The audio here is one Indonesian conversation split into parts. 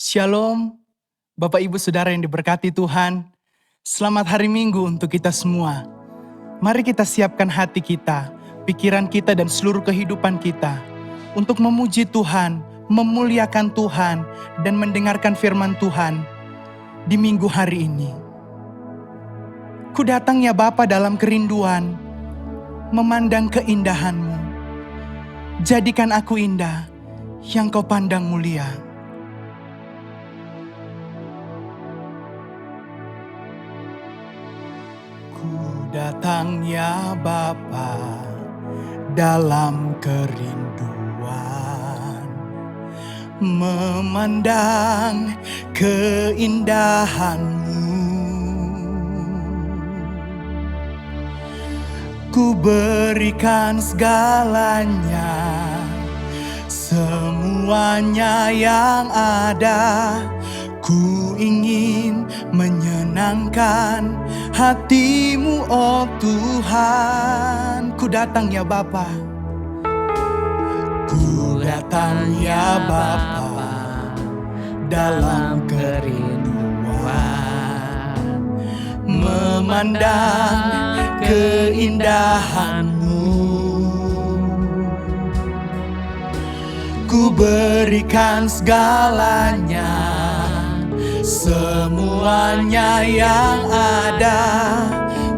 Shalom, Bapak Ibu Saudara yang diberkati Tuhan. Selamat hari Minggu untuk kita semua. Mari kita siapkan hati kita, pikiran kita dan seluruh kehidupan kita untuk memuji Tuhan, memuliakan Tuhan, dan mendengarkan firman Tuhan di minggu hari ini. Ku datang ya Bapa dalam kerinduan, memandang keindahan-Mu. Jadikan aku indah yang Kau pandang mulia. Ku datang ya Bapa dalam kerinduan, memandang keindahan-Mu. Ku berikan segalanya, semuanya yang ada. Ku ingin menyenangkan hati-Mu, oh Tuhan. Ku datang ya Bapa, ku datang ya Bapa dalam kerinduan, memandang keindahan-Mu. Ku berikan segalanya, semuanya yang ada.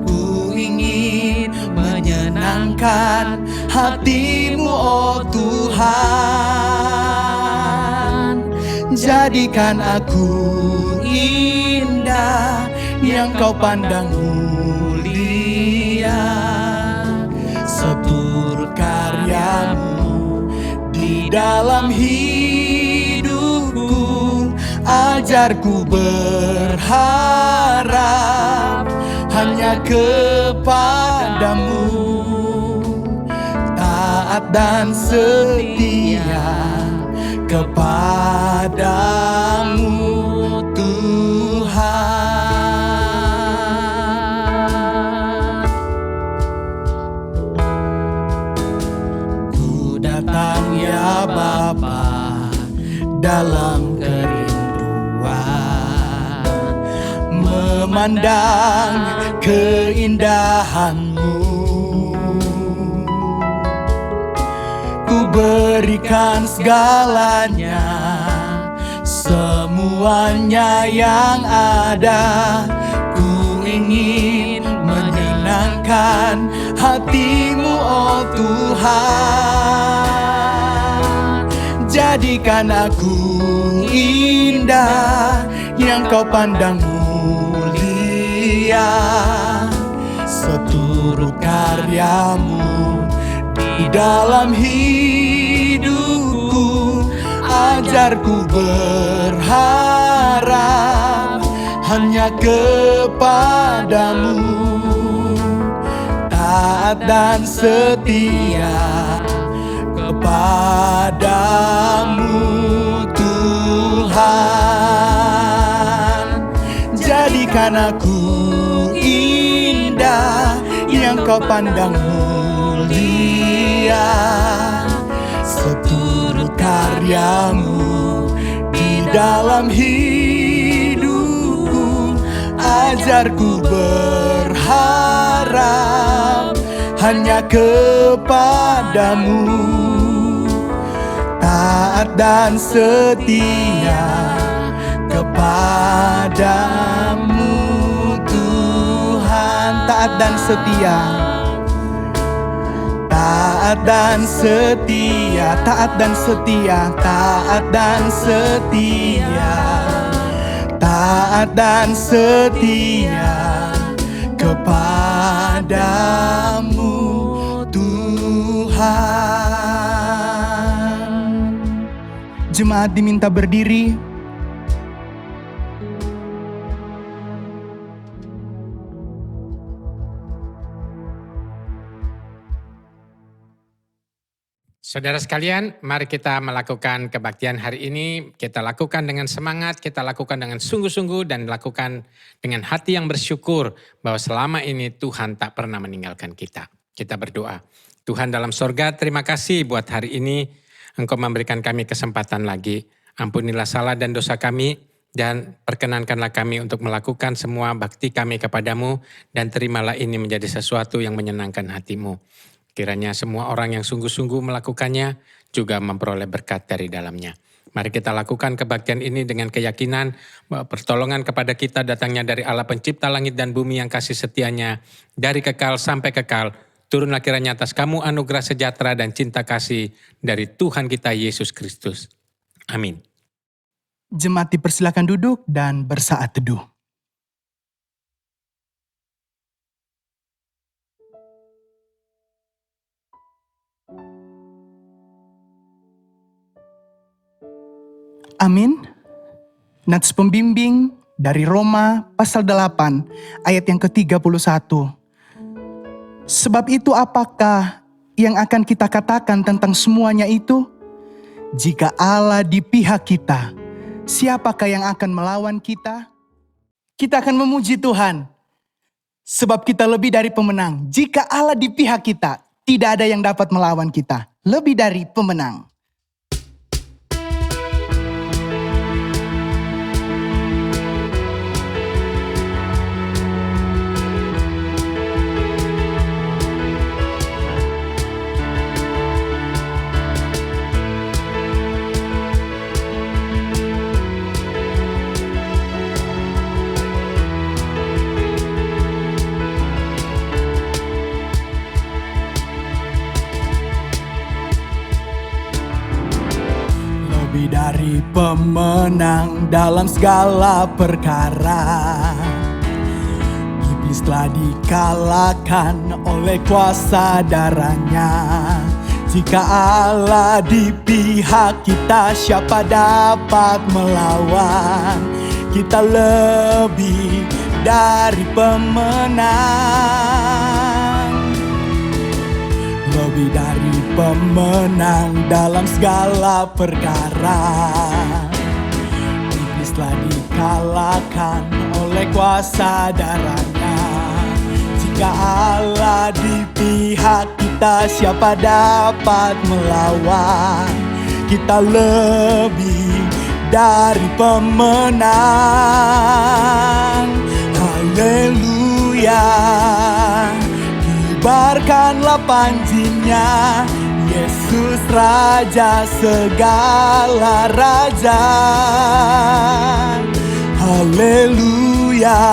Ku ingin menyenangkan hati-Mu, oh Tuhan. Jadikan aku indah yang Kau pandang mulia. Seturut karya-Mu di dalam hidupku, ajarku berharap hanya kepadamu, taat dan setia kepadamu Tuhan. Ku datang ya Bapa dalam kerinduan, memandang keindahan-Mu. Ku berikan segalanya, semuanya yang ada. Ku ingin menyenangkan hati-Mu, oh Tuhan. Jadikan aku indah yang Kau pandang mulia. Seturut karya-Mu di dalam hidupku, ajarku berharap hanya kepadamu, taat dan setia kepadamu Tuhan. Jadikan aku indah yang Kau pandang mulia. Seturut karya-Mu di dalam hidupku, ajarku berharap hanya kepadamu, taat dan setia kepadamu Tuhan. Taat dan setia, taat dan setia, taat dan setia, taat dan setia, taat dan setia kepadamu Tuhan. Jemaat diminta berdiri. Saudara sekalian, mari kita melakukan kebaktian hari ini. Kita lakukan dengan semangat, kita lakukan dengan sungguh-sungguh, dan lakukan dengan hati yang bersyukur bahwa selama ini Tuhan tak pernah meninggalkan kita. Kita berdoa. Tuhan dalam sorga, terima kasih buat hari ini. Engkau memberikan kami kesempatan lagi. Ampunilah salah dan dosa kami, dan perkenankanlah kami untuk melakukan semua bakti kami kepadamu, dan terimalah ini menjadi sesuatu yang menyenangkan hatimu. Kiranya semua orang yang sungguh-sungguh melakukannya juga memperoleh berkat dari dalamnya. Mari kita lakukan kebaktian ini dengan keyakinan bahwa pertolongan kepada kita datangnya dari Allah pencipta langit dan bumi yang kasih setianya dari kekal sampai kekal. Turunlah kiranya atas kamu anugerah sejahtera dan cinta kasih dari Tuhan kita Yesus Kristus. Amin. Jemaat dipersilakan duduk dan bersaat teduh. Amin. Nats pembimbing dari Roma pasal 8 ayat yang ke-31. Sebab itu apakah yang akan kita katakan tentang semuanya itu? Jika Allah di pihak kita, siapakah yang akan melawan kita? Kita akan memuji Tuhan. Sebab kita lebih dari pemenang. Jika Allah di pihak kita, tidak ada yang dapat melawan kita. Lebih dari pemenang. Lebih dari pemenang dalam segala perkara. Iblis telah dikalahkan oleh kuasa darahnya. Jika Allah di pihak kita, siapa dapat melawan? Kita lebih dari pemenang. Lebih dari pemenang dalam segala perkara. Iblis telah dikalahkan oleh kuasa darahnya. Jika Allah di pihak kita, siapa dapat melawan? Kita lebih dari pemenang. Haleluya. Kibarkanlah panjinya, Yesus Raja segala raja. Haleluya.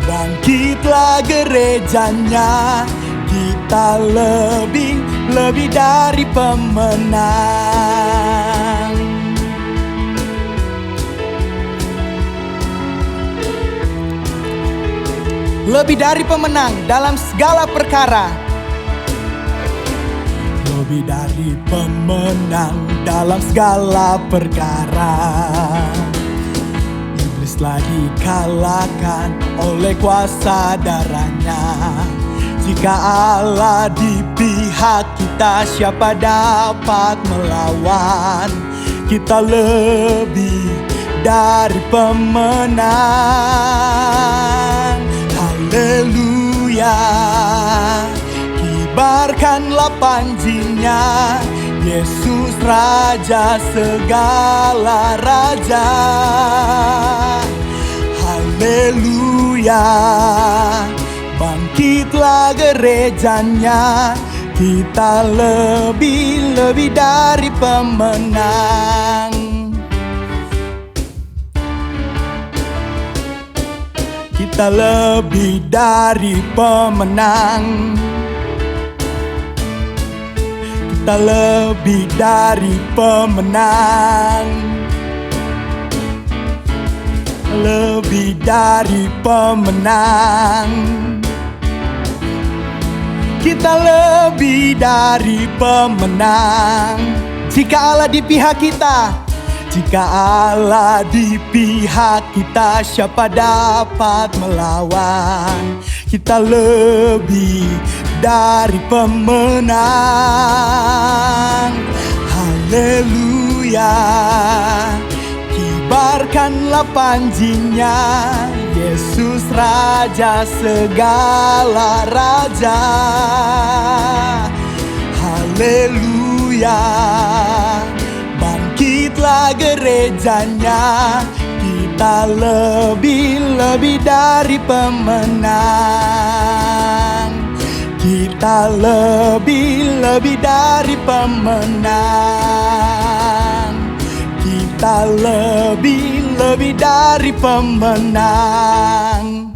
Bangkitlah gerejanya, kita lebih dari pemenang. Lebih dari pemenang dalam segala perkara. Lebih dari pemenang dalam segala perkara. Iblis telah dikalahkan oleh kuasa darahnya. Jika Allah di pihak kita, siapa dapat melawan? Kita lebih dari pemenang. Haleluya. Kibarkanlah panjinya, Yesus Raja segala raja. Haleluya. Bangkitlah gerejanya, kita lebih dari pemenang. Kita lebih dari pemenang. Kita lebih dari pemenang. Lebih dari pemenang. Kita lebih dari pemenang. Jika Allah di pihak kita, jika Allah di pihak kita, siapa dapat melawan? Kita lebih dari pemenang. Haleluya. Kibarkanlah panjinya, Yesus Raja segala raja. Haleluya. Bangkitlah gerejanya, kita lebih dari pemenang. Kita lebih dari pemenang. Kita lebih dari pemenang.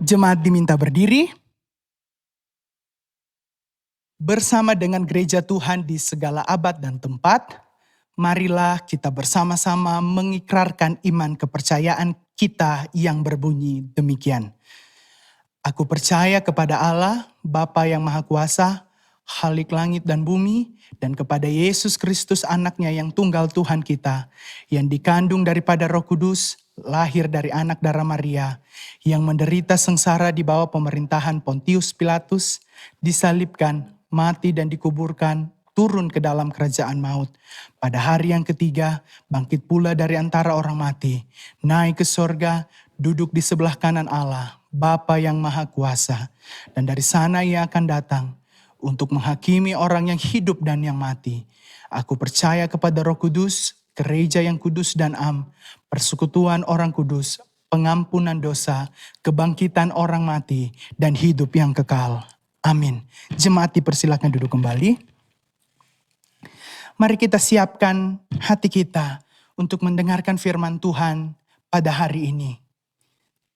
Jemaat diminta berdiri. Bersama dengan gereja Tuhan di segala abad dan tempat, marilah kita bersama-sama mengikrarkan iman kepercayaan kita yang berbunyi demikian. Aku percaya kepada Allah, Bapa yang Maha Kuasa, Khalik langit dan bumi, dan kepada Yesus Kristus anaknya yang tunggal Tuhan kita, yang dikandung daripada Roh Kudus, lahir dari anak darah Maria, yang menderita sengsara di bawah pemerintahan Pontius Pilatus, disalibkan, mati dan dikuburkan, turun ke dalam kerajaan maut. Pada hari yang ketiga, bangkit pula dari antara orang mati, naik ke sorga, duduk di sebelah kanan Allah, Bapa yang Maha Kuasa. Dan dari sana ia akan datang untuk menghakimi orang yang hidup dan yang mati. Aku percaya kepada Roh Kudus, gereja yang kudus dan am, persekutuan orang kudus, pengampunan dosa, kebangkitan orang mati, dan hidup yang kekal. Amin. Jemaat dipersilakan duduk kembali. Mari kita siapkan hati kita untuk mendengarkan firman Tuhan pada hari ini.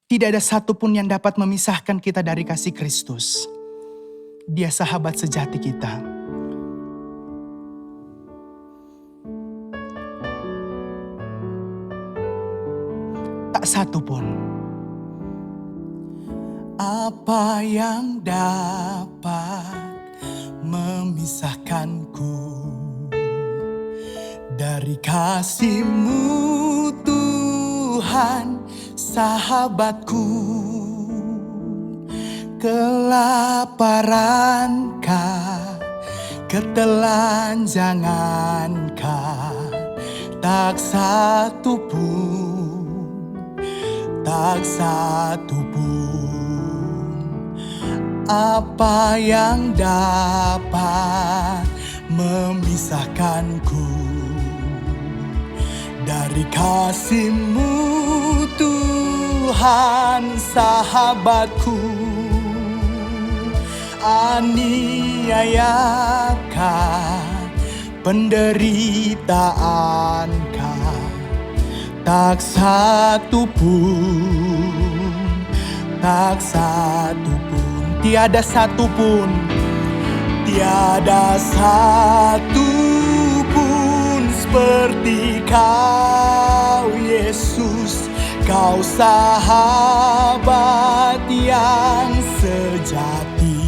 Tidak ada satupun yang dapat memisahkan kita dari kasih Kristus. Dia sahabat sejati kita. Tak satupun. Apa yang dapat memisahkanku dari kasih-Mu Tuhan, sahabatku? Kelaparankah, ketelanjangankah, tak satu pun. Apa yang dapat memisahkanku dari kasih-Mu Tuhan, sahabatku? Aniayakah, penderitaankah, tak satu pun, tiada satu pun seperti Kau, Yesus. Kau sahabat yang sejati.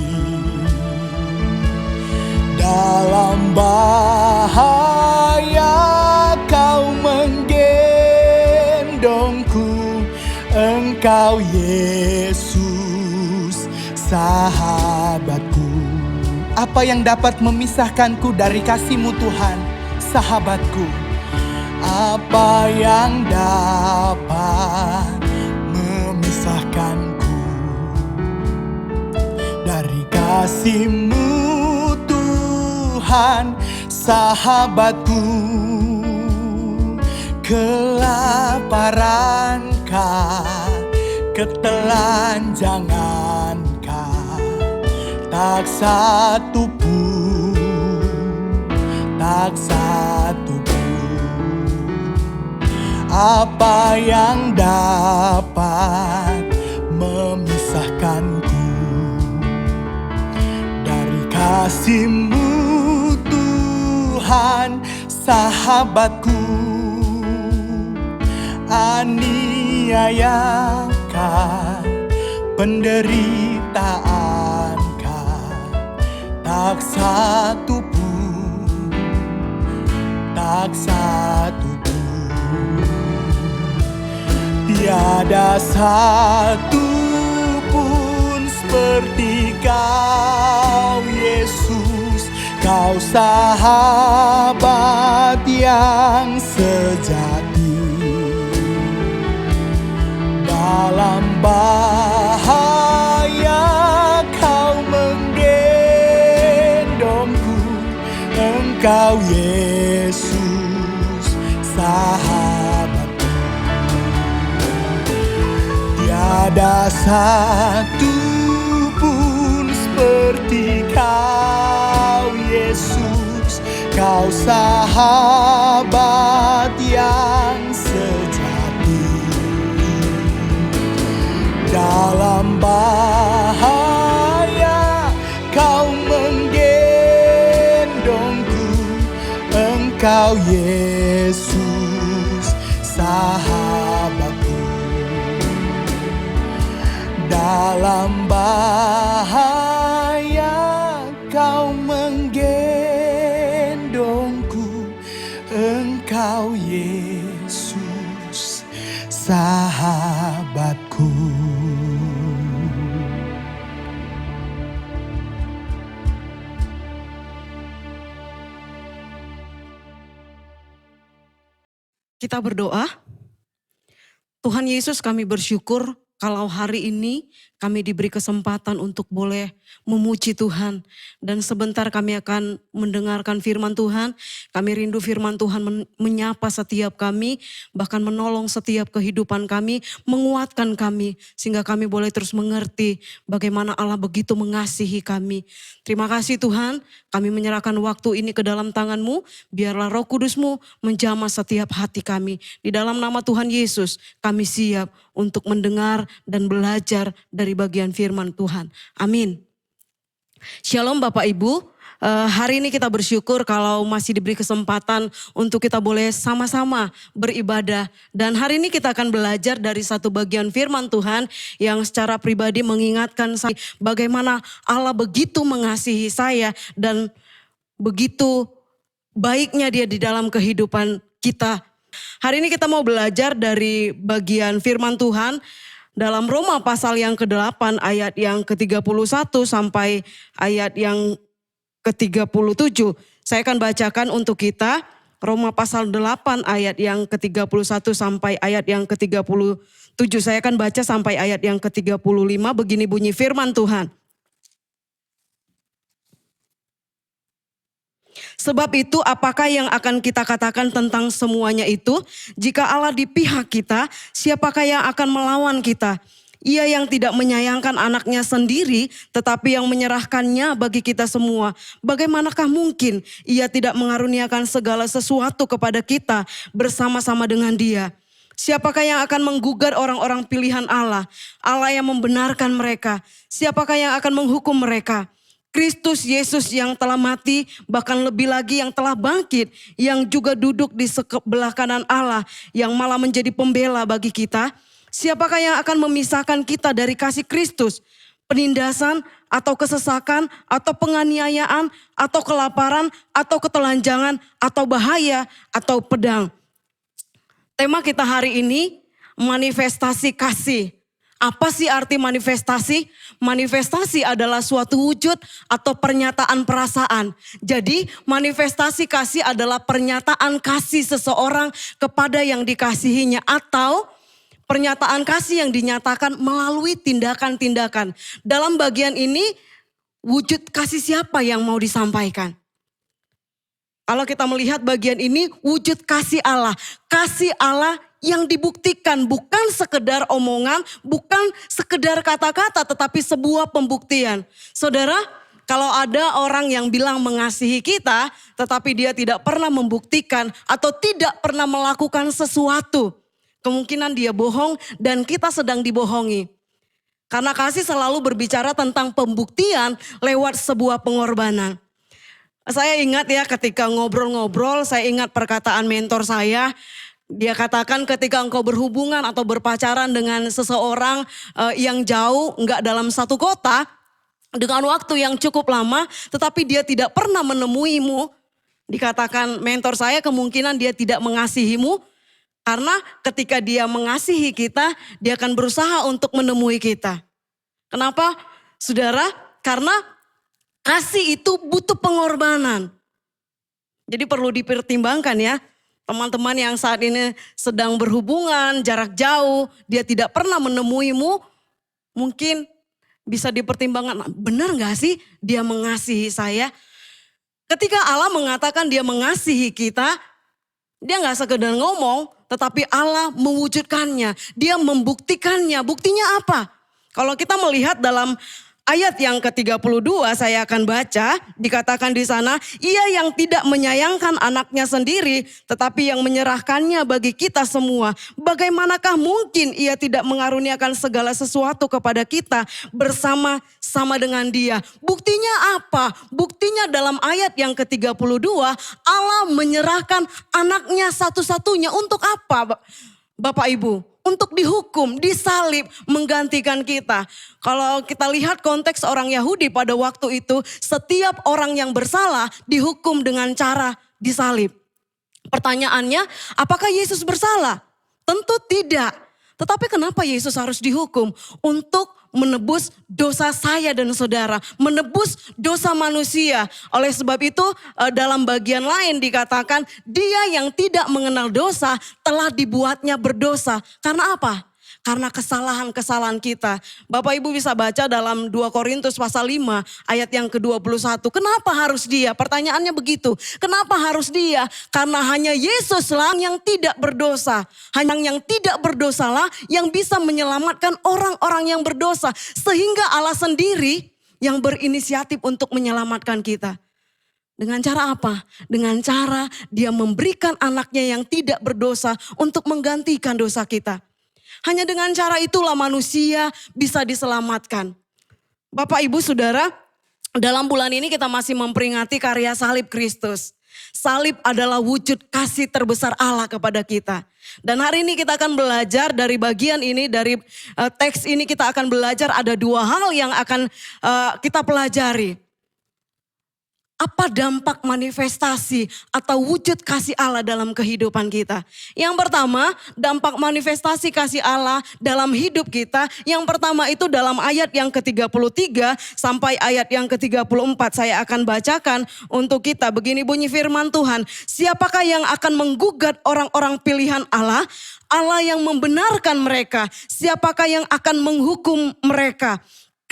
Dalam bahaya Kau menggendongku. Engkau Yesus, sahabatku. Apa yang dapat memisahkanku dari kasih-Mu Tuhan, sahabatku? Apa yang dapat memisahkanku dari kasih-Mu Tuhan, sahabatku? Kelaparankah, ketelanjangankah, tak satu pun, apa yang dapat memisahkanku dari kasih-Mu Tuhan, sahabatku? Aniayakah, penderitaankah, tak satu pun, tiada satu pun seperti Kau, Yesus. Kau sahabat yang sejati. Dalam bahaya Kau Yesus, sahabatku. Tiada satu pun seperti Kau, Yesus. Kau sahabat yang sejati. Dalam bahaya Kau menggendongku. Engkau Yesus, sahabatku. Dalam bahaya Kau menggendongku. Engkau Yesus, sahabatku. Kita berdoa. Tuhan Yesus, kami bersyukur kalau hari ini kami diberi kesempatan untuk boleh memuji Tuhan. Dan sebentar kami akan mendengarkan firman Tuhan. Kami rindu firman Tuhan menyapa setiap kami, bahkan menolong setiap kehidupan kami, menguatkan kami, sehingga kami boleh terus mengerti bagaimana Allah begitu mengasihi kami. Terima kasih Tuhan, kami menyerahkan waktu ini ke dalam tangan-Mu, biarlah Roh Kudus-Mu menjamah setiap hati kami. Di dalam nama Tuhan Yesus, kami siap untuk mendengar dan belajar dari bagian firman Tuhan. Amin. Shalom Bapak Ibu, hari ini kita bersyukur kalau masih diberi kesempatan untuk kita boleh sama-sama beribadah. Dan hari ini kita akan belajar dari satu bagian firman Tuhan yang secara pribadi mengingatkan saya bagaimana Allah begitu mengasihi saya dan begitu baiknya Dia di dalam kehidupan kita. Hari ini kita mau belajar dari bagian firman Tuhan dalam Roma pasal yang ke-8 ayat yang ke-31 sampai ayat yang ke-37. Saya akan bacakan untuk kita Roma pasal 8 ayat yang ke-31 sampai ayat yang ke-37. Saya akan baca sampai ayat yang ke-35, begini bunyi firman Tuhan. Sebab itu apakah yang akan kita katakan tentang semuanya itu? Jika Allah di pihak kita, siapakah yang akan melawan kita? Ia yang tidak menyayangkan anaknya sendiri, tetapi yang menyerahkannya bagi kita semua. Bagaimanakah mungkin Ia tidak mengaruniakan segala sesuatu kepada kita bersama-sama dengan Dia? Siapakah yang akan menggugat orang-orang pilihan Allah? Allah yang membenarkan mereka. Siapakah yang akan menghukum mereka? Kristus Yesus yang telah mati, bahkan lebih lagi yang telah bangkit, yang juga duduk di sebelah kanan Allah, yang malah menjadi pembela bagi kita. Siapakah yang akan memisahkan kita dari kasih Kristus? Penindasan atau kesesakan atau penganiayaan atau kelaparan atau ketelanjangan atau bahaya atau pedang. Tema kita hari ini manifestasi kasih. Apa sih arti manifestasi? Manifestasi adalah suatu wujud atau pernyataan perasaan. Jadi manifestasi kasih adalah pernyataan kasih seseorang kepada yang dikasihinya atau pernyataan kasih yang dinyatakan melalui tindakan-tindakan. Dalam bagian ini wujud kasih siapa yang mau disampaikan? Kalau kita melihat bagian ini wujud kasih Allah. Kasih Allah yang dibuktikan bukan sekedar omongan, bukan sekedar kata-kata, tetapi sebuah pembuktian. Saudara, kalau ada orang yang bilang mengasihi kita, tetapi dia tidak pernah membuktikan atau tidak pernah melakukan sesuatu, kemungkinan dia bohong dan kita sedang dibohongi. Karena kasih selalu berbicara tentang pembuktian lewat sebuah pengorbanan. Saya ingat ya ketika ngobrol-ngobrol, saya ingat perkataan mentor saya. Dia katakan ketika engkau berhubungan atau berpacaran dengan seseorang yang jauh, enggak dalam satu kota, dengan waktu yang cukup lama, tetapi dia tidak pernah menemuimu. Dikatakan mentor saya kemungkinan dia tidak mengasihimu, karena ketika dia mengasihi kita, dia akan berusaha untuk menemui kita. Kenapa? Saudara, karena kasih itu butuh pengorbanan. Jadi perlu dipertimbangkan ya. Teman-teman yang saat ini sedang berhubungan jarak jauh, dia tidak pernah menemuimu, mungkin bisa dipertimbangkan, benar gak sih dia mengasihi saya? Ketika Allah mengatakan dia mengasihi kita, dia nggak sekedar ngomong, tetapi Allah mewujudkannya. Dia membuktikannya. Buktinya apa? Kalau kita melihat dalam ayat yang ke-32 saya akan baca, dikatakan di sana, ia yang tidak menyayangkan anaknya sendiri, tetapi yang menyerahkannya bagi kita semua. Bagaimanakah mungkin ia tidak mengaruniakan segala sesuatu kepada kita bersama-sama dengan dia? Buktinya apa? Buktinya dalam ayat yang ke-32, Allah menyerahkan anaknya satu-satunya untuk apa, Bapak Ibu? Untuk dihukum, disalib, menggantikan kita. Kalau kita lihat konteks orang Yahudi pada waktu itu, setiap orang yang bersalah dihukum dengan cara disalib. Pertanyaannya, apakah Yesus bersalah? Tentu tidak. Tetapi kenapa Yesus harus dihukum? Untuk menebus dosa saya dan saudara, menebus dosa manusia. Oleh sebab itu dalam bagian lain dikatakan dia yang tidak mengenal dosa telah dibuatnya berdosa. Karena apa? Karena kesalahan-kesalahan kita. Bapak Ibu bisa baca dalam 2 Korintus pasal 5 ayat yang ke-21. Kenapa harus dia? Pertanyaannya begitu. Kenapa harus dia? Karena hanya Yesuslah yang tidak berdosa. Hanya yang tidak berdosalah yang bisa menyelamatkan orang-orang yang berdosa. Sehingga Allah sendiri yang berinisiatif untuk menyelamatkan kita. Dengan cara apa? Dengan cara dia memberikan anaknya yang tidak berdosa untuk menggantikan dosa kita. Hanya dengan cara itulah manusia bisa diselamatkan. Bapak, Ibu, Saudara, dalam bulan ini kita masih memperingati karya salib Kristus. Salib adalah wujud kasih terbesar Allah kepada kita. Dan hari ini kita akan belajar dari bagian ini, dari teks ini kita akan belajar ada 2 hal yang akan kita pelajari. Apa dampak manifestasi atau wujud kasih Allah dalam kehidupan kita? Yang pertama, dampak manifestasi kasih Allah dalam hidup kita. Yang pertama itu dalam ayat yang ke-33 sampai ayat yang ke-34. Saya akan bacakan untuk kita. Begini bunyi firman Tuhan. Siapakah yang akan menggugat orang-orang pilihan Allah? Allah yang membenarkan mereka. Siapakah yang akan menghukum mereka?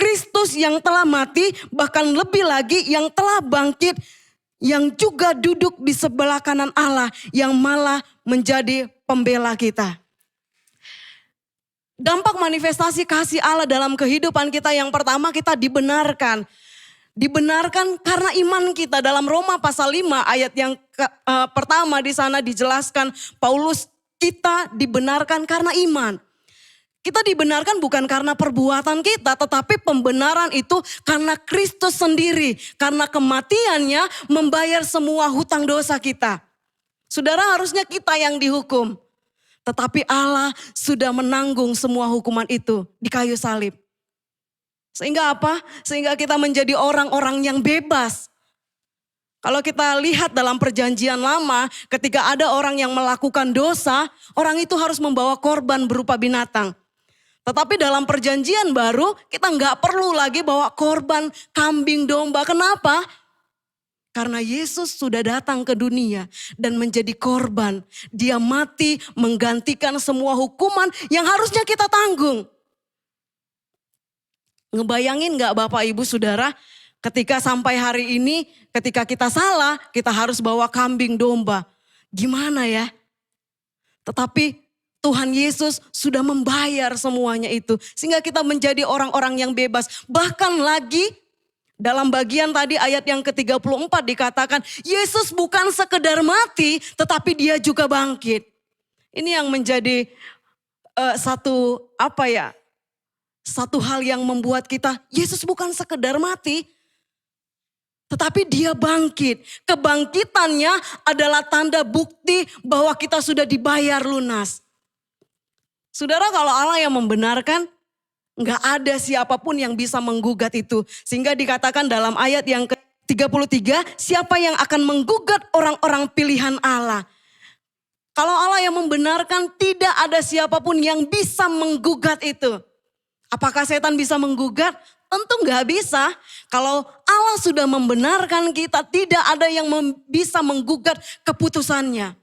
Kristus yang telah mati, bahkan lebih lagi yang telah bangkit, yang juga duduk di sebelah kanan Allah, yang malah menjadi pembela kita. Dampak manifestasi kasih Allah dalam kehidupan kita, yang pertama kita dibenarkan. Dibenarkan karena iman kita. Dalam Roma pasal 5 ayat yang pertama di sana dijelaskan, Paulus, kita dibenarkan karena iman. Kita dibenarkan bukan karena perbuatan kita, tetapi pembenaran itu karena Kristus sendiri. Karena kematiannya membayar semua hutang dosa kita. Saudara, harusnya kita yang dihukum. Tetapi Allah sudah menanggung semua hukuman itu di kayu salib. Sehingga apa? Sehingga kita menjadi orang-orang yang bebas. Kalau kita lihat dalam perjanjian lama, ketika ada orang yang melakukan dosa, orang itu harus membawa korban berupa binatang. Tetapi dalam perjanjian baru kita nggak perlu lagi bawa korban kambing domba. Kenapa? Karena Yesus sudah datang ke dunia dan menjadi korban. Dia mati menggantikan semua hukuman yang harusnya kita tanggung. Ngebayangin nggak Bapak Ibu Saudara, ketika sampai hari ini ketika kita salah kita harus bawa kambing domba. Gimana ya? Tetapi Tuhan Yesus sudah membayar semuanya itu. Sehingga kita menjadi orang-orang yang bebas. Bahkan lagi dalam bagian tadi ayat yang ke-34 dikatakan, Yesus bukan sekedar mati tetapi dia juga bangkit. Ini yang menjadi satu hal yang membuat kita, Yesus bukan sekedar mati tetapi dia bangkit. Kebangkitannya adalah tanda bukti bahwa kita sudah dibayar lunas. Saudara, kalau Allah yang membenarkan, nggak ada siapapun yang bisa menggugat itu. Sehingga dikatakan dalam ayat yang ke-33, siapa yang akan menggugat orang-orang pilihan Allah? Kalau Allah yang membenarkan, tidak ada siapapun yang bisa menggugat itu. Apakah setan bisa menggugat? Tentu nggak bisa. Kalau Allah sudah membenarkan kita, tidak ada yang bisa menggugat keputusannya.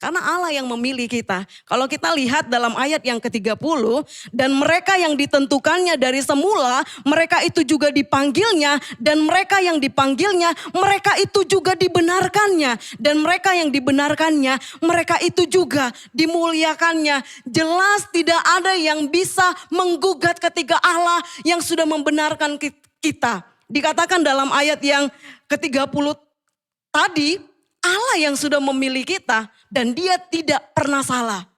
Karena Allah yang memilih kita. Kalau kita lihat dalam ayat yang ke-30, dan mereka yang ditentukannya dari semula, mereka itu juga dipanggilnya, dan mereka yang dipanggilnya, mereka itu juga dibenarkannya. Dan mereka yang dibenarkannya, mereka itu juga dimuliakannya. Jelas tidak ada yang bisa menggugat ketika Allah yang sudah membenarkan kita. Dikatakan dalam ayat yang ke-30 tadi, Allah yang sudah memilih kita dan dia tidak pernah salah.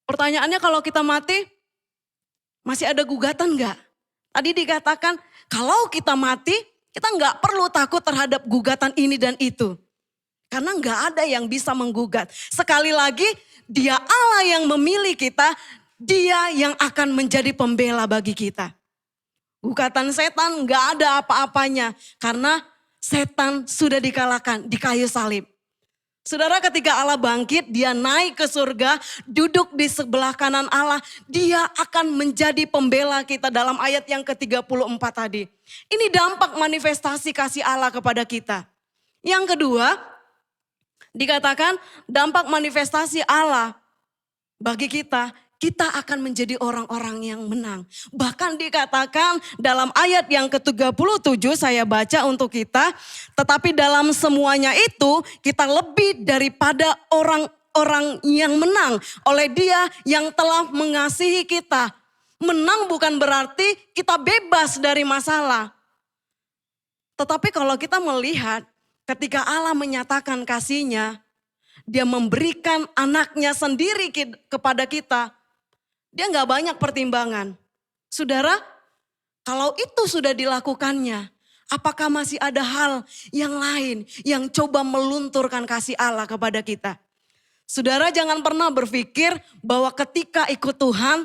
Pertanyaannya kalau kita mati, masih ada gugatan enggak? Tadi dikatakan kalau kita mati, kita enggak perlu takut terhadap gugatan ini dan itu. Karena enggak ada yang bisa menggugat. Sekali lagi, dia Allah yang memilih kita, dia yang akan menjadi pembela bagi kita. Gugatan setan enggak ada apa-apanya karena setan sudah dikalahkan di kayu salib. Saudara, ketika Allah bangkit, dia naik ke surga, duduk di sebelah kanan Allah. Dia akan menjadi pembela kita dalam ayat yang ke-34 tadi. Ini dampak manifestasi kasih Allah kepada kita. Yang kedua, dikatakan dampak manifestasi Allah bagi kita akan menjadi orang-orang yang menang. Bahkan dikatakan dalam ayat yang ke-37 saya baca untuk kita. Tetapi dalam semuanya itu kita lebih daripada orang-orang yang menang. Oleh dia yang telah mengasihi kita. Menang bukan berarti kita bebas dari masalah. Tetapi kalau kita melihat ketika Allah menyatakan kasih-Nya, dia memberikan anaknya sendiri kepada kita. Dia gak banyak pertimbangan. Saudara, kalau itu sudah dilakukannya, apakah masih ada hal yang lain yang coba melunturkan kasih Allah kepada kita? Saudara, jangan pernah berpikir bahwa ketika ikut Tuhan,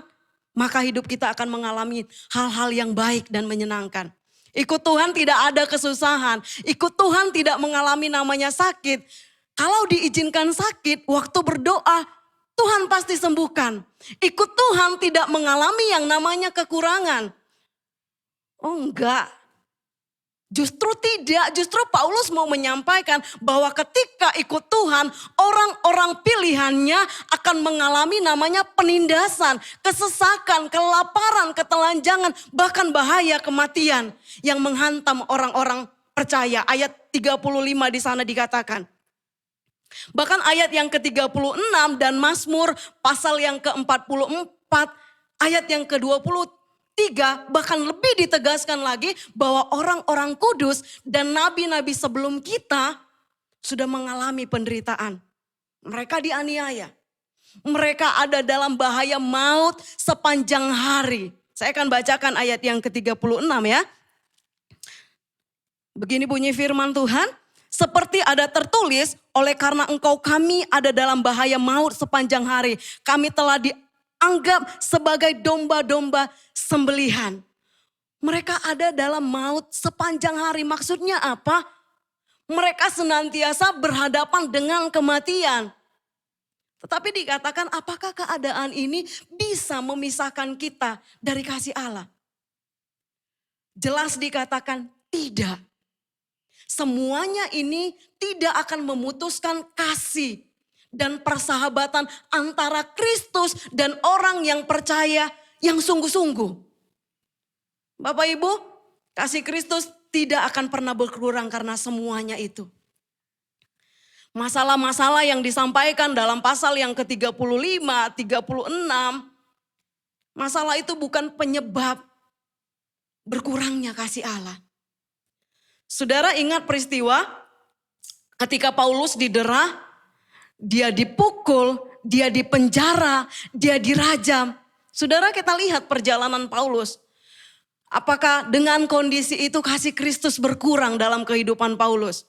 maka hidup kita akan mengalami hal-hal yang baik dan menyenangkan. Ikut Tuhan tidak ada kesusahan. Ikut Tuhan tidak mengalami namanya sakit. Kalau diizinkan sakit, waktu berdoa, Tuhan pasti sembuhkan. Ikut Tuhan tidak mengalami yang namanya kekurangan. Oh enggak. Justru tidak, justru Paulus mau menyampaikan bahwa ketika ikut Tuhan, orang-orang pilihannya akan mengalami namanya penindasan, kesesakan, kelaparan, ketelanjangan, bahkan bahaya kematian yang menghantam orang-orang percaya. Ayat 35 di sana dikatakan. Bahkan ayat yang ke-36 dan Mazmur pasal yang ke-44, ayat yang ke-23 bahkan lebih ditegaskan lagi bahwa orang-orang kudus dan nabi-nabi sebelum kita sudah mengalami penderitaan. Mereka dianiaya. Mereka ada dalam bahaya maut sepanjang hari. Saya akan bacakan ayat yang ke-36 ya. Begini bunyi firman Tuhan. Seperti ada tertulis, oleh karena engkau kami ada dalam bahaya maut sepanjang hari. Kami telah dianggap sebagai domba-domba sembelihan. Mereka ada dalam maut sepanjang hari. Maksudnya apa? Mereka senantiasa berhadapan dengan kematian. Tetapi dikatakan apakah keadaan ini bisa memisahkan kita dari kasih Allah? Jelas dikatakan tidak. Semuanya ini tidak akan memutuskan kasih dan persahabatan antara Kristus dan orang yang percaya yang sungguh-sungguh. Bapak Ibu, kasih Kristus tidak akan pernah berkurang karena semuanya itu. Masalah-masalah yang disampaikan dalam pasal yang ke-35, 36, masalah itu bukan penyebab berkurangnya kasih Allah. Saudara ingat peristiwa ketika Paulus didera, dia dipukul, dia dipenjara, dia dirajam. Saudara kita lihat perjalanan Paulus. Apakah dengan kondisi itu kasih Kristus berkurang dalam kehidupan Paulus?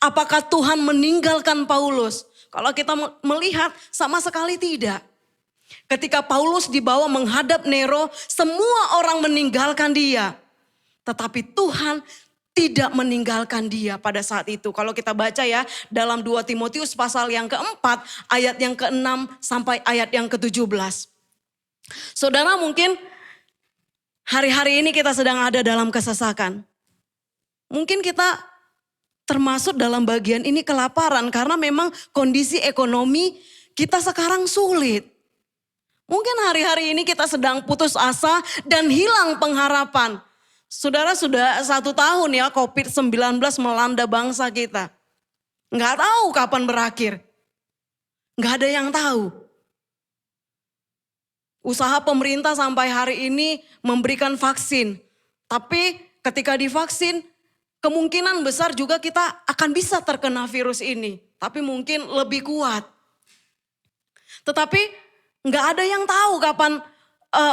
Apakah Tuhan meninggalkan Paulus? Kalau kita melihat sama sekali tidak. Ketika Paulus dibawa menghadap Nero, semua orang meninggalkan dia. Tetapi Tuhan tidak meninggalkan dia pada saat itu. Kalau kita baca ya dalam 2 Timotius pasal yang keempat, ayat yang ke-6 sampai ayat yang ke-17. Saudara mungkin hari-hari ini kita sedang ada dalam kesesakan. Mungkin kita termasuk dalam bagian ini kelaparan karena memang kondisi ekonomi kita sekarang sulit. Mungkin hari-hari ini kita sedang putus asa dan hilang pengharapan. Saudara, sudah 1 tahun ya COVID-19 melanda bangsa kita. Nggak tahu kapan berakhir. Nggak ada yang tahu. Usaha pemerintah sampai hari ini memberikan vaksin. Tapi ketika divaksin, kemungkinan besar juga kita akan bisa terkena virus ini. Tapi mungkin lebih kuat. Tetapi nggak ada yang tahu kapan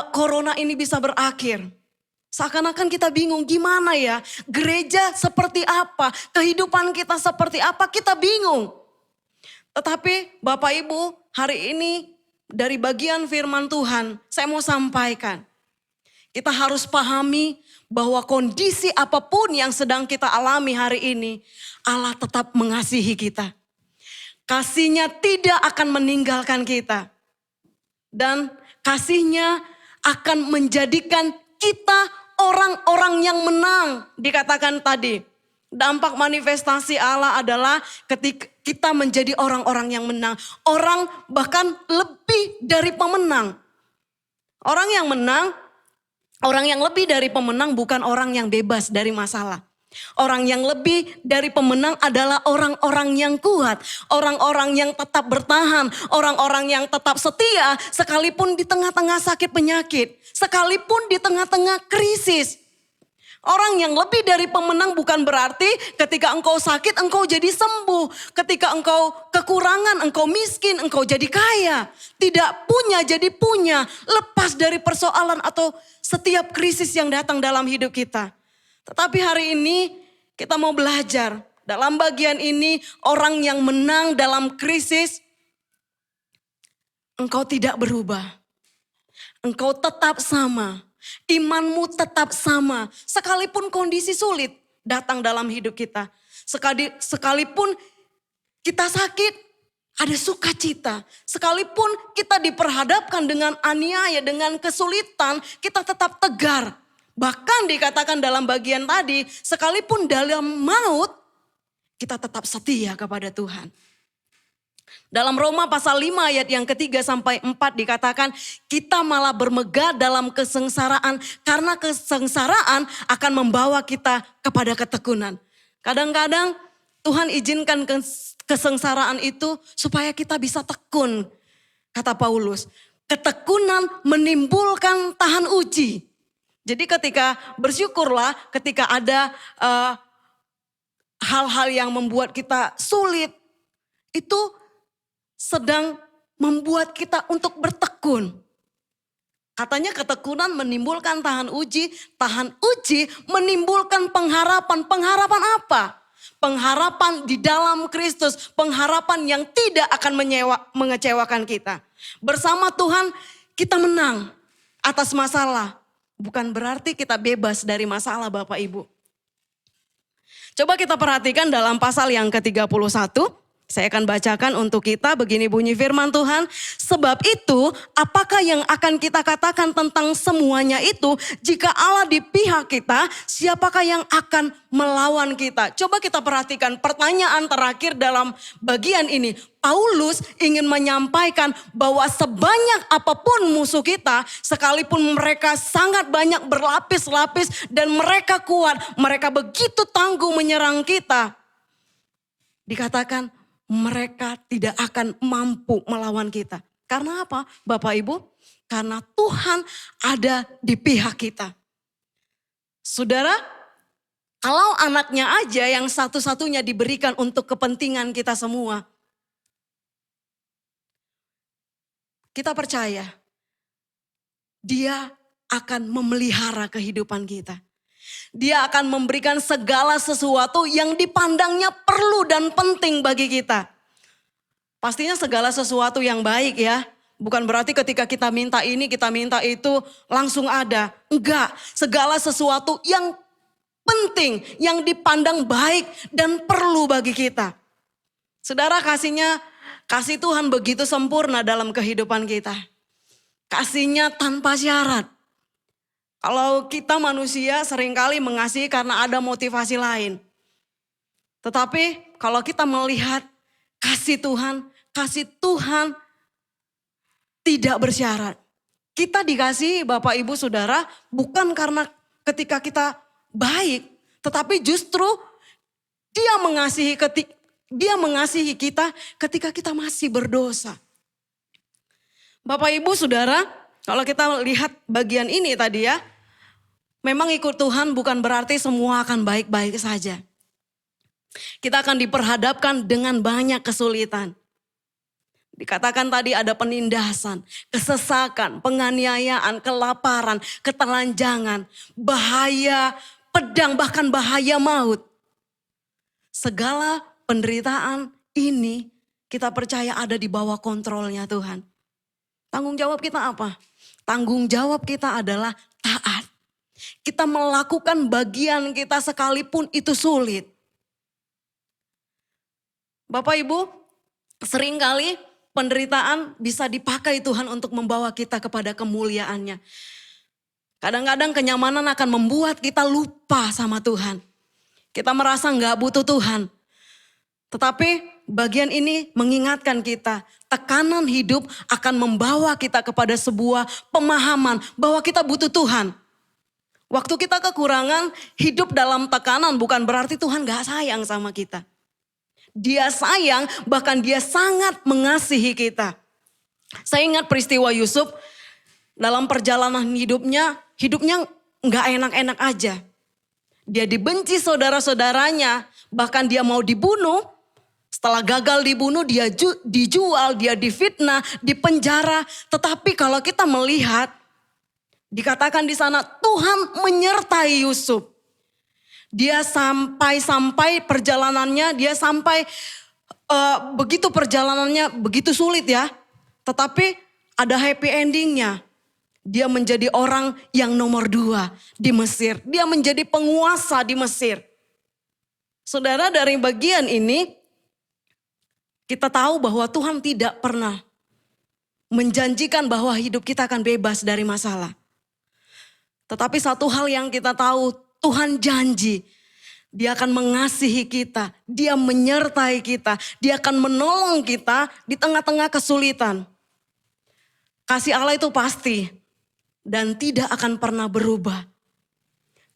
corona ini bisa berakhir. Seakan-akan kita bingung gimana ya, gereja seperti apa, kehidupan kita seperti apa, kita bingung. Tetapi Bapak Ibu, hari ini dari bagian firman Tuhan, saya mau sampaikan. Kita harus pahami bahwa kondisi apapun yang sedang kita alami hari ini, Allah tetap mengasihi kita. Kasihnya tidak akan meninggalkan kita. Dan kasihnya akan menjadikan kita orang-orang yang menang. Dikatakan tadi, dampak manifestasi Allah adalah ketika kita menjadi orang-orang yang menang. Orang bahkan lebih dari pemenang. Orang yang menang, orang yang lebih dari pemenang bukan orang yang bebas dari masalah. Orang yang lebih dari pemenang adalah orang-orang yang kuat. Orang-orang yang tetap bertahan. Orang-orang yang tetap setia sekalipun di tengah-tengah sakit penyakit. Sekalipun di tengah-tengah krisis. Orang yang lebih dari pemenang bukan berarti ketika engkau sakit engkau jadi sembuh. Ketika engkau kekurangan, engkau miskin, engkau jadi kaya. Tidak punya jadi punya. Lepas dari persoalan atau setiap krisis yang datang dalam hidup kita. Tetapi hari ini kita mau belajar. Dalam bagian ini orang yang menang dalam krisis. Engkau tidak berubah. Engkau tetap sama. Imanmu tetap sama. Sekalipun kondisi sulit datang dalam hidup kita. Sekalipun kita sakit, ada sukacita. Sekalipun kita diperhadapkan dengan aniaya, dengan kesulitan, kita tetap tegar. Bahkan dikatakan dalam bagian tadi, sekalipun dalam maut, kita tetap setia kepada Tuhan. Dalam Roma pasal 5 ayat yang ketiga sampai 4 dikatakan, kita malah bermegah dalam kesengsaraan, karena kesengsaraan akan membawa kita kepada ketekunan. Kadang-kadang Tuhan izinkan kesengsaraan itu supaya kita bisa tekun, kata Paulus. Ketekunan menimbulkan tahan uji. Jadi ketika bersyukurlah ketika ada hal-hal yang membuat kita sulit. Itu sedang membuat kita untuk bertekun. Katanya ketekunan menimbulkan tahan uji menimbulkan pengharapan. Pengharapan apa? Pengharapan di dalam Kristus. Pengharapan yang tidak akan mengecewakan kita. Bersama Tuhan kita menang atas masalah. Bukan berarti kita bebas dari masalah Bapak Ibu. Coba kita perhatikan dalam pasal yang ke-31. Saya akan bacakan untuk kita, begini bunyi firman Tuhan. Sebab itu, apakah yang akan kita katakan tentang semuanya itu? Jika Allah di pihak kita, siapakah yang akan melawan kita? Coba kita perhatikan pertanyaan terakhir dalam bagian ini. Paulus ingin menyampaikan bahwa sebanyak apapun musuh kita, sekalipun mereka sangat banyak berlapis-lapis dan mereka kuat, mereka begitu tangguh menyerang kita. Dikatakan, mereka tidak akan mampu melawan kita. Karena apa Bapak Ibu? Karena Tuhan ada di pihak kita. Saudara, kalau anaknya aja yang satu-satunya diberikan untuk kepentingan kita semua. Kita percaya Dia akan memelihara kehidupan kita. Dia akan memberikan segala sesuatu yang dipandangnya perlu dan penting bagi kita. Pastinya segala sesuatu yang baik ya. Bukan berarti ketika kita minta ini, kita minta itu langsung ada. Enggak, segala sesuatu yang penting, yang dipandang baik dan perlu bagi kita. Saudara, kasih Tuhan begitu sempurna dalam kehidupan kita. Kasihnya tanpa syarat. Kalau kita manusia seringkali mengasihi karena ada motivasi lain. Tetapi kalau kita melihat kasih Tuhan tidak bersyarat. Kita dikasihi Bapak Ibu Saudara bukan karena ketika kita baik, tetapi justru Dia mengasihi kita ketika kita masih berdosa. Bapak Ibu Saudara, kalau kita lihat bagian ini tadi ya, memang ikut Tuhan bukan berarti semua akan baik-baik saja. Kita akan diperhadapkan dengan banyak kesulitan. Dikatakan tadi ada penindasan, kesesakan, penganiayaan, kelaparan, ketelanjangan, bahaya, pedang, bahkan bahaya maut. Segala penderitaan ini kita percaya ada di bawah kontrolnya Tuhan. Tanggung jawab kita apa? Tanggung jawab kita adalah taat. Kita melakukan bagian kita sekalipun itu sulit. Bapak Ibu, seringkali penderitaan bisa dipakai Tuhan untuk membawa kita kepada kemuliaannya. Kadang-kadang kenyamanan akan membuat kita lupa sama Tuhan. Kita merasa nggak butuh Tuhan. Tetapi bagian ini mengingatkan kita, tekanan hidup akan membawa kita kepada sebuah pemahaman bahwa kita butuh Tuhan. Waktu kita kekurangan, hidup dalam tekanan bukan berarti Tuhan gak sayang sama kita. Dia sayang, bahkan dia sangat mengasihi kita. Saya ingat peristiwa Yusuf dalam perjalanan hidupnya gak enak-enak aja. Dia dibenci saudara-saudaranya, bahkan dia mau dibunuh. Setelah gagal dibunuh, dia dijual, dia difitnah, dipenjara. Tetapi kalau kita melihat, dikatakan di sana Tuhan menyertai Yusuf. Dia sampai perjalanannya, begitu perjalanannya begitu sulit ya. Tetapi ada happy endingnya. Dia menjadi orang yang nomor 2 di Mesir. Dia menjadi penguasa di Mesir. Saudara, dari bagian ini kita tahu bahwa Tuhan tidak pernah menjanjikan bahwa hidup kita akan bebas dari masalah. Tetapi satu hal yang kita tahu, Tuhan janji Dia akan mengasihi kita, Dia menyertai kita, Dia akan menolong kita di tengah-tengah kesulitan. Kasih Allah itu pasti dan tidak akan pernah berubah.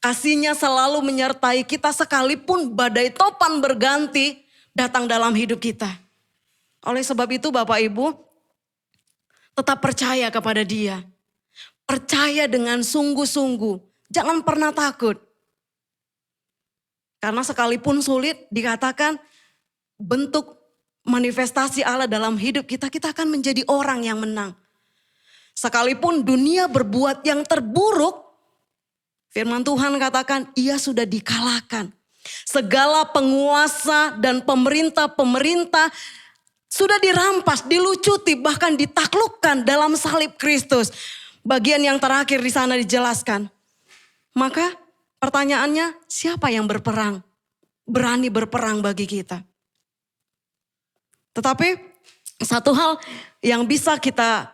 Kasih-Nya selalu menyertai kita sekalipun badai topan berganti datang dalam hidup kita. Oleh sebab itu Bapak Ibu, tetap percaya kepada Dia. Percaya dengan sungguh-sungguh, jangan pernah takut. Karena sekalipun sulit dikatakan bentuk manifestasi Allah dalam hidup kita, kita akan menjadi orang yang menang. Sekalipun dunia berbuat yang terburuk, firman Tuhan katakan ia sudah dikalahkan. Segala penguasa dan pemerintah sudah dirampas, dilucuti, bahkan ditaklukkan dalam salib Kristus. Bagian yang terakhir di sana dijelaskan. Maka pertanyaannya, siapa yang berperang? Berani berperang bagi kita. Tetapi satu hal yang bisa kita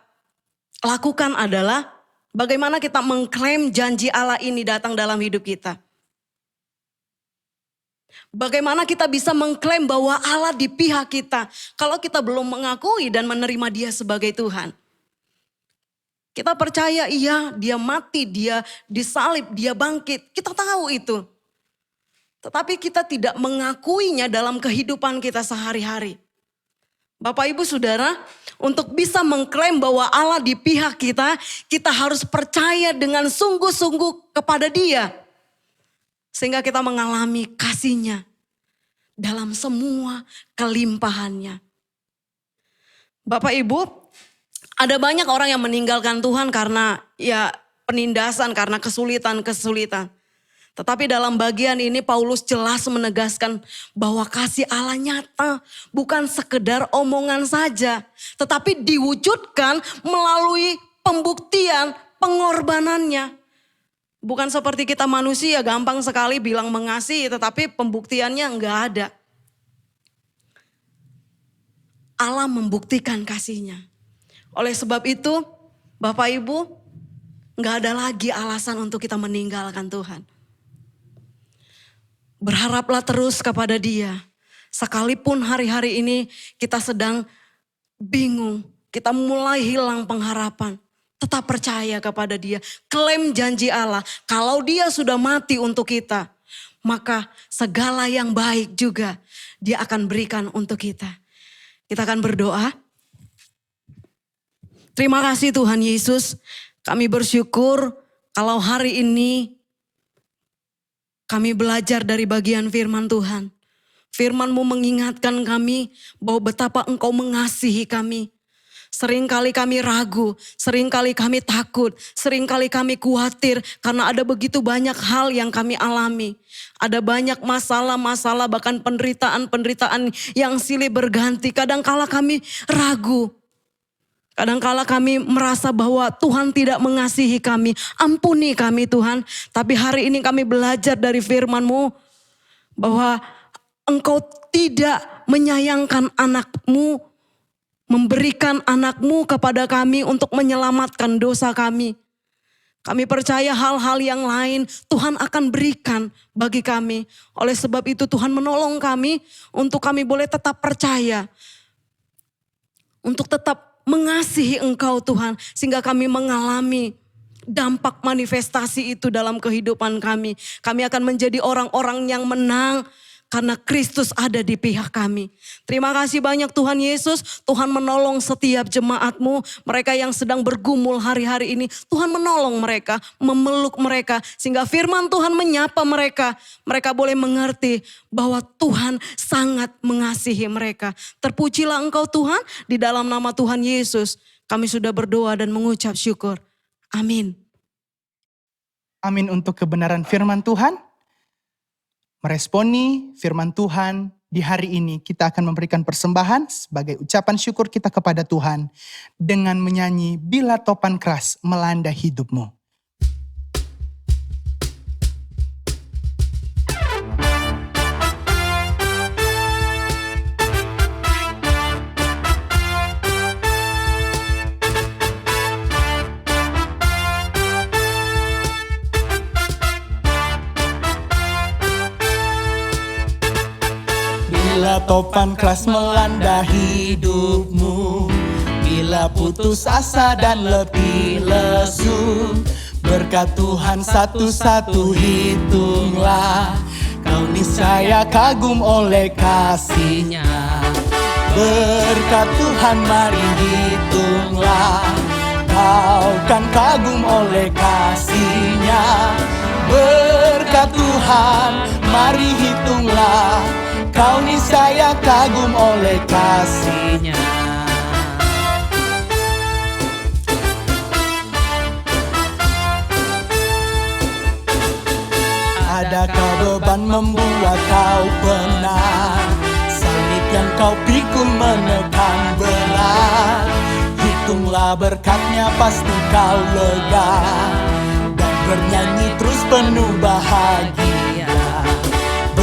lakukan adalah bagaimana kita mengklaim janji Allah ini datang dalam hidup kita. Bagaimana kita bisa mengklaim bahwa Allah di pihak kita kalau kita belum mengakui dan menerima Dia sebagai Tuhan. Kita percaya iya, Dia mati, Dia disalib, Dia bangkit. Kita tahu itu. Tetapi kita tidak mengakuinya dalam kehidupan kita sehari-hari. Bapak Ibu Saudara, untuk bisa mengklaim bahwa Allah di pihak kita, kita harus percaya dengan sungguh-sungguh kepada Dia. Sehingga kita mengalami kasih-Nya dalam semua kelimpahannya. Bapak Ibu, ada banyak orang yang meninggalkan Tuhan karena ya penindasan, karena kesulitan-kesulitan. Tetapi dalam bagian ini Paulus jelas menegaskan bahwa kasih Allah nyata, bukan sekedar omongan saja. Tetapi diwujudkan melalui pembuktian pengorbanannya. Bukan seperti kita manusia gampang sekali bilang mengasihi tetapi pembuktiannya enggak ada. Allah membuktikan kasih-Nya. Oleh sebab itu, Bapak Ibu, gak ada lagi alasan untuk kita meninggalkan Tuhan. Berharaplah terus kepada Dia. Sekalipun hari-hari ini kita sedang bingung, kita mulai hilang pengharapan. Tetap percaya kepada Dia. Klaim janji Allah, kalau Dia sudah mati untuk kita, maka segala yang baik juga Dia akan berikan untuk kita. Kita akan berdoa. Terima kasih Tuhan Yesus, kami bersyukur kalau hari ini kami belajar dari bagian firman Tuhan. Firman-Mu mengingatkan kami bahwa betapa Engkau mengasihi kami. Seringkali kami ragu, seringkali kami takut, seringkali kami khawatir karena ada begitu banyak hal yang kami alami. Ada banyak masalah-masalah, bahkan penderitaan-penderitaan yang silih berganti. Kadangkala kami ragu. Kadangkala kami merasa bahwa Tuhan tidak mengasihi kami. Ampuni kami Tuhan. Tapi hari ini kami belajar dari firman-Mu bahwa Engkau tidak menyayangkan anak-Mu, memberikan anak-Mu kepada kami untuk menyelamatkan dosa kami. Kami percaya hal-hal yang lain Tuhan akan berikan bagi kami. Oleh sebab itu Tuhan menolong kami untuk kami boleh tetap percaya. Untuk tetap mengasihi Engkau Tuhan. Sehingga kami mengalami dampak manifestasi itu dalam kehidupan kami. Kami akan menjadi orang-orang yang menang. Karena Kristus ada di pihak kami. Terima kasih banyak Tuhan Yesus. Tuhan menolong setiap jemaat-Mu. Mereka yang sedang bergumul hari-hari ini. Tuhan menolong mereka, memeluk mereka. Sehingga firman Tuhan menyapa mereka. Mereka boleh mengerti bahwa Tuhan sangat mengasihi mereka. Terpujilah Engkau Tuhan. Di dalam nama Tuhan Yesus kami sudah berdoa dan mengucap syukur. Amin. Amin untuk kebenaran firman Tuhan. Meresponi firman Tuhan di hari ini, kita akan memberikan persembahan sebagai ucapan syukur kita kepada Tuhan dengan menyanyi Bila Topan Keras Melanda Hidupmu. Bila topan keras melanda hidupmu, bila putus asa dan letih lesu, berkat Tuhan satu-satu hitunglah, kau niscaya kagum oleh kasih-Nya. Berkat Tuhan mari hitunglah, kau kan kagum oleh kasih-Nya. Berkat Tuhan mari hitunglah, kau niscaya kagum oleh kasih-Nya. Adakah beban membuat kau penat? Salib yang kau pikul menekan berat. Hitunglah berkat-Nya pasti kau lega, dan bernyanyi terus penuh bahagia.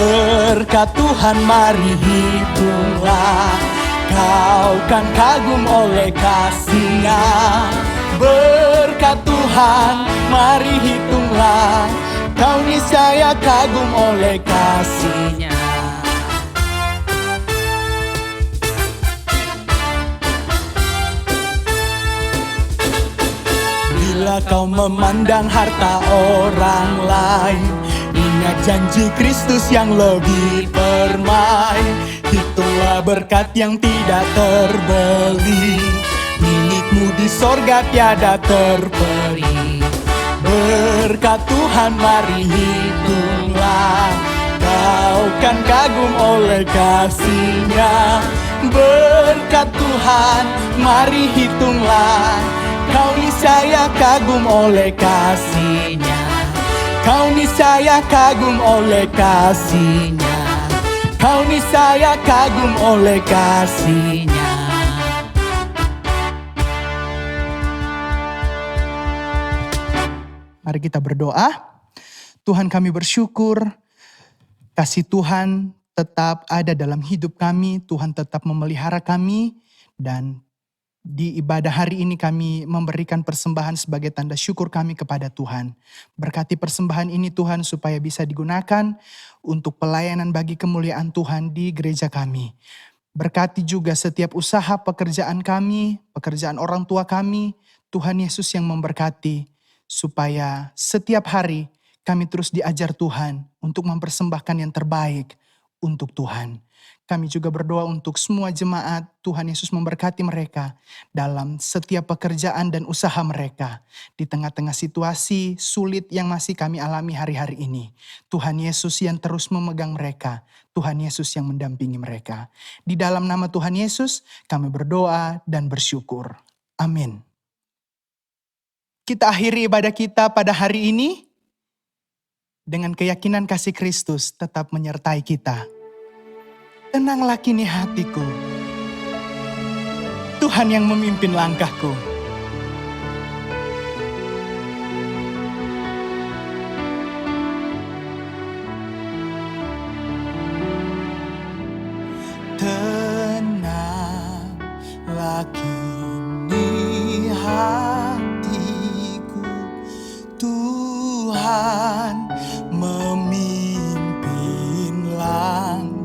Berkat Tuhan mari hitunglah, kau kan kagum oleh kasih-Nya. Berkat Tuhan mari hitunglah, kau niscaya kagum oleh kasih-Nya. Bila kau memandang harta orang lain, ingat janji Kristus yang lebih permai. Hitunglah berkat yang tidak terbeli, milikmu di sorga tiada terperi. Berkat Tuhan mari hitunglah, kau kan kagum oleh kasih-Nya. Berkat Tuhan mari hitunglah, kau niscaya kagum oleh kasih-Nya. Kau niscaya kagum oleh kasih-Nya. Kau niscaya kagum oleh kasih-Nya. Mari kita berdoa. Tuhan, kami bersyukur kasih Tuhan tetap ada dalam hidup kami. Tuhan tetap memelihara kami dan Di ibadah hari ini kami memberikan persembahan sebagai tanda syukur kami kepada Tuhan. Berkati persembahan ini Tuhan supaya bisa digunakan untuk pelayanan bagi kemuliaan Tuhan di gereja kami. Berkati juga setiap usaha pekerjaan kami, pekerjaan orang tua kami. Tuhan Yesus yang memberkati supaya setiap hari kami terus diajar Tuhan untuk mempersembahkan yang terbaik untuk Tuhan. Kami juga berdoa untuk semua jemaat, Tuhan Yesus memberkati mereka dalam setiap pekerjaan dan usaha mereka. Di tengah-tengah situasi sulit yang masih kami alami hari-hari ini. Tuhan Yesus yang terus memegang mereka, Tuhan Yesus yang mendampingi mereka. Di dalam nama Tuhan Yesus kami berdoa dan bersyukur. Amin. Kita akhiri ibadah kita pada hari ini dengan keyakinan kasih Kristus tetap menyertai kita. Tenanglah kini hatiku, Tuhan yang memimpin langkahku. Tenanglah kini hatiku, Tuhan memimpin langkahku.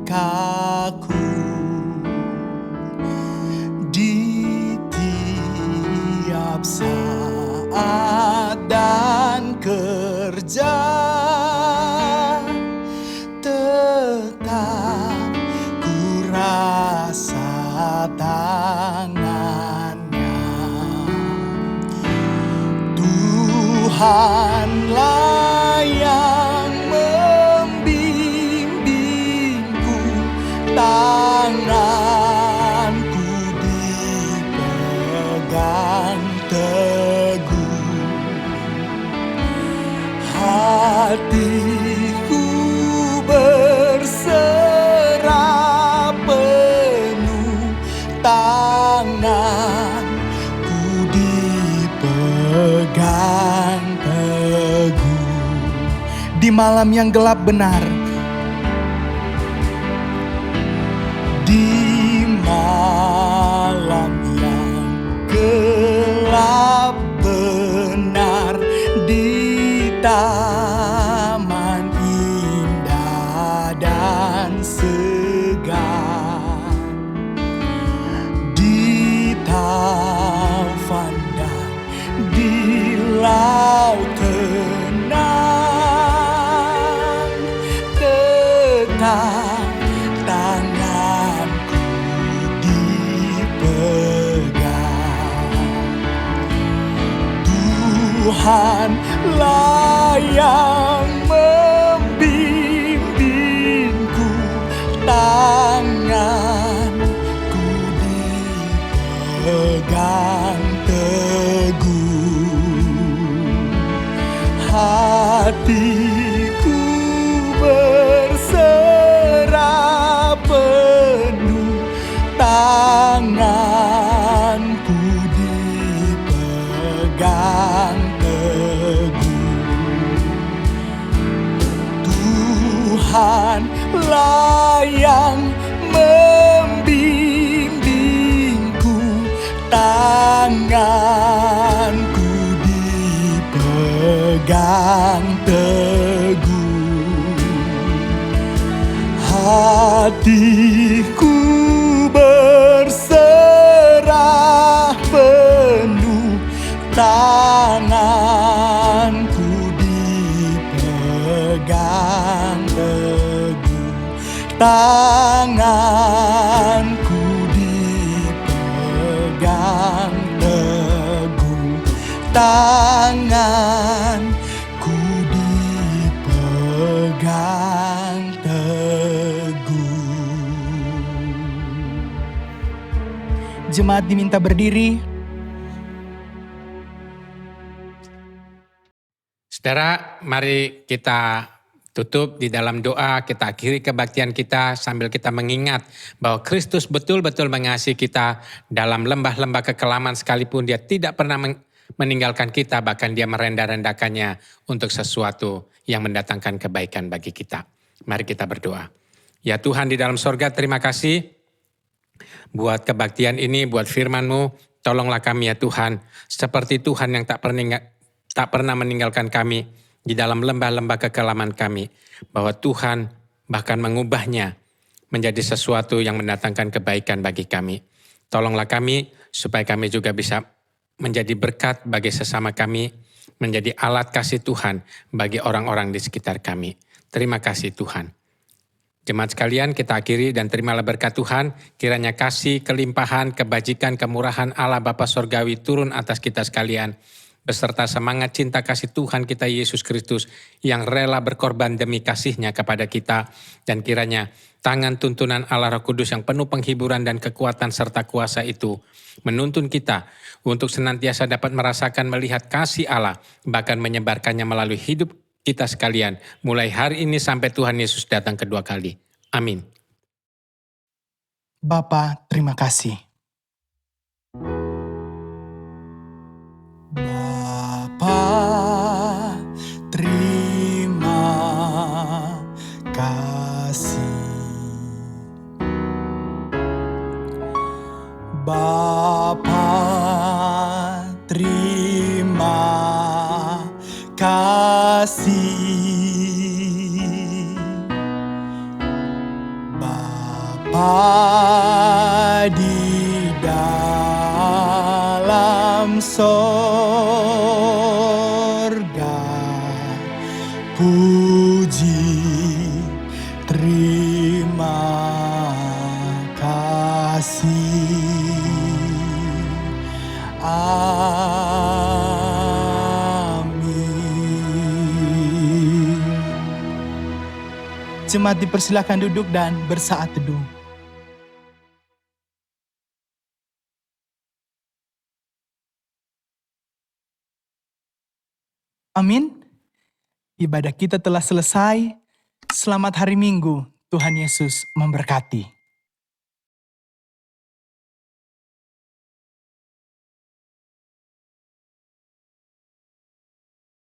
Di tiap saat dan kerja tetap ku rasa tangannya. Tuhanlah yang membimbingku, tanganku dipegang teguh, hatiku berserah penuh, tanganku dipegang teguh. Di malam yang gelap benar, di malam yang gelap benar, di taman indah dan segar, di taufan dan di laut tenang, tetap tanganku dipegang. Tuhanlah yang membimbingku, tanganku dipegang teguh, hatiku berserah penuh, tanganku dipegang teguh. Tuhanlah yang membimbingku, tanganku dipegang teguh, hatiku berserah penuh, tanganku dipegang teguh, tanganku dipegang teguh, tanganku dipegang teguh. Jemaat diminta berdiri. Saudara, mari kita tutup di dalam doa, kita akhiri kebaktian kita sambil kita mengingat bahwa Kristus betul-betul mengasihi kita dalam lembah-lembah kekelaman sekalipun dia tidak pernah meninggalkan kita, bahkan dia merendah-rendahkannya untuk sesuatu yang mendatangkan kebaikan bagi kita. Mari kita berdoa. Ya Tuhan di dalam sorga, terima kasih buat kebaktian ini, buat firman-Mu. Tolonglah kami ya Tuhan, seperti Tuhan yang tak pernah meninggalkan kami di dalam lembah-lembah kekelaman kami, bahwa Tuhan bahkan mengubahnya menjadi sesuatu yang mendatangkan kebaikan bagi kami. Tolonglah kami supaya kami juga bisa menjadi berkat bagi sesama kami, menjadi alat kasih Tuhan bagi orang-orang di sekitar kami. Terima kasih Tuhan. Jemaat sekalian, kita akhiri dan terimalah berkat Tuhan. Kiranya kasih, kelimpahan, kebajikan, kemurahan Allah Bapa Sorgawi turun atas kita sekalian, beserta semangat cinta kasih Tuhan kita Yesus Kristus yang rela berkorban demi kasih-Nya kepada kita. Dan kiranya tangan tuntunan Allah Roh Kudus yang penuh penghiburan dan kekuatan serta kuasa itu menuntun kita untuk senantiasa dapat merasakan melihat kasih Allah, bahkan menyebarkannya melalui hidup kita sekalian, mulai hari ini sampai Tuhan Yesus datang kedua kali. Amin. Bapa, terima kasih. Bapa, terima kasih. Bapa, terima kasih. Bapa di dalam sorga, puji terima kasih. Amin. Jemaat dipersilakan duduk dan bersaat teduh. Amin. Ibadah kita telah selesai. Selamat hari Minggu. Tuhan Yesus memberkati.